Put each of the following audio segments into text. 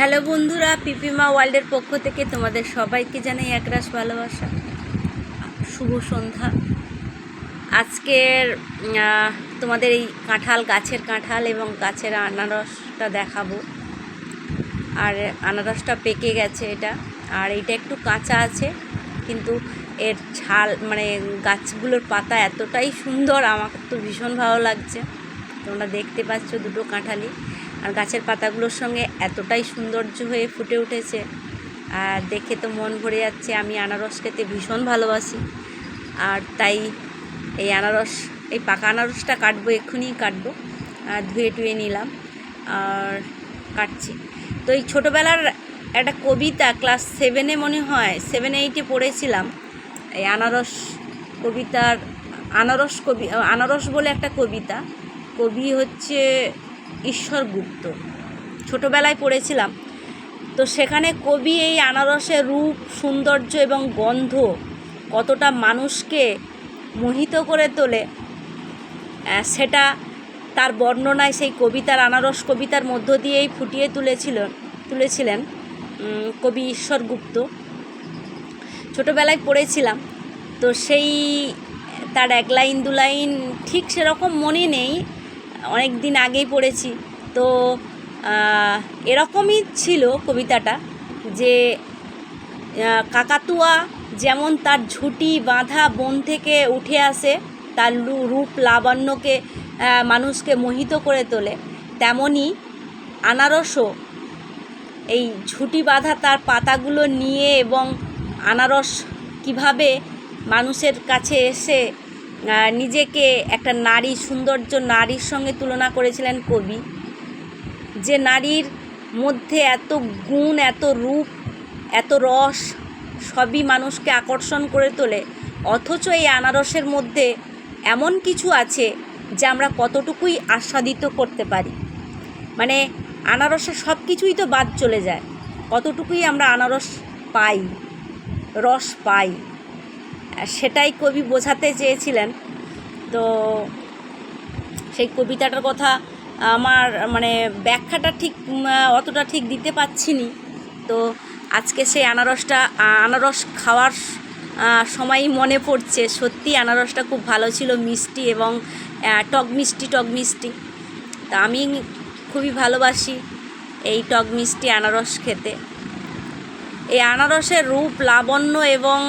Hello বন্ধুরা, পিপিমা ওয়ার্ল্ডের পক্ষ থেকে তোমাদের সবাইকে জানাই একরাশ ভালোবাসা। শুভ সন্ধ্যা। আজকের তোমাদের এই গাছের কাঁঠাল এবং গাছের আনারসটা দেখাবো। আর আনারসটা পেকে গেছে এটা, আর এটা একটু কাঁচা আছে, কিন্তু এর ছাল গাছগুলোর পাতা এতটাই সুন্দর, আমার তো ভীষণ ভালো লাগছে। তোমরা দেখতে পাচ্ছ দুটো কাঁঠালই, আর গাছের পাতাগুলোর সঙ্গে এতটাই সৌন্দর্য হয়ে ফুটে উঠেছে, আর দেখে তো মন ভরে যাচ্ছে। আমি আনারস খেতে ভীষণ ভালোবাসি, আর তাই এই পাকা আনারসটা কাটবো, এক্ষুনি কাটবো। ধুয়ে টুয়ে নিলাম আর কাটছি। তো এই ছোটোবেলার একটা কবিতা, ক্লাস 7-এ মনে হয় 7-8-এ পড়েছিলাম। এই আনারস বলে একটা কবিতা। কবি হচ্ছে ঈশ্বর গুপ্ত, ছোটোবেলায় পড়েছিলাম। তো সেখানে কবি এই আনারসের রূপ, সৌন্দর্য এবং গন্ধ কতটা মানুষকে মোহিত করে তোলে, সেটা তার বর্ণনায় সেই আনারস কবিতার মধ্য দিয়েই ফুটিয়ে তুলেছিলেন কবি ঈশ্বর গুপ্ত। ছোটোবেলায় পড়েছিলাম, তো সেই তার এক লাইন দু লাইন ঠিক সেরকম মনে নেই, অনেক দিন আগেই পড়েছি। তো এরকমই ছিল কবিতাটা, যে কাকাতুয়া যেমন তার ঝুঁটি বাঁধা বন থেকে উঠে আসে, তার রূপ লাবণ্যকে মানুষকে মোহিত করে তোলে, তেমনি আনারসও এই ঝুঁটি বাঁধা তার পাতাগুলো নিয়ে, এবং আনারস কিভাবে মানুষের কাছে এসে নিজেকে একটা সৌন্দর্য নারীর সঙ্গে তুলনা করেছিলেন কবি, যে নারীর মধ্যে এত গুণ, এত রূপ, এত রস সবই মানুষকে আকর্ষণ করে তোলে। অথচ এই আনারসের মধ্যে এমন কিছু আছে যা আমরা কতটুকুই আস্বাদিত করতে পারি, আনারসের সব কিছুই তো বাদ চলে যায়, কতটুকুই আমরা আনারস পাই, রস পাই, সেটাই কবি বোঝাতে চেয়েছিলেন। তো সেই কবিতাটার কথা আমার ব্যাখ্যাটা অতটা ঠিক দিতে পারছি নি। তো আজকে সেই আনারস খাওয়ার সময়ই মনে পড়ছে, সত্যি আনারসটা খুব ভালো ছিল, মিষ্টি এবং টক মিষ্টি। তা আমি খুবই ভালোবাসি এই টক মিষ্টি আনারস খেতে। এই আনারসের রূপ লাবণ্য এবং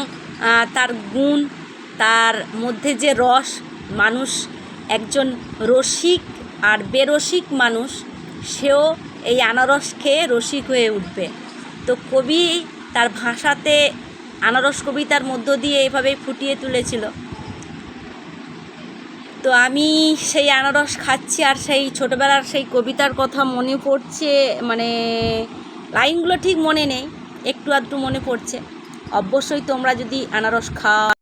তার গুণ, তার মধ্যে যে রস, মানুষ একজন রসিক আর বেরসিক মানুষ, সেও এই আনারস খেয়ে রসিক হয়ে উঠবে। তো কবি তার ভাষাতে আনারস কবিতার মধ্য দিয়ে এভাবেই ফুটিয়ে তুলেছিল। তো আমি সেই আনারস খাচ্ছি, আর সেই ছোটোবেলার সেই কবিতার কথা মনে পড়ছে, লাইনগুলো ঠিক মনে নেই, একটু আধটু মনে পড়ছে। অবশ্যই তোমরা যদি আনারস খাও।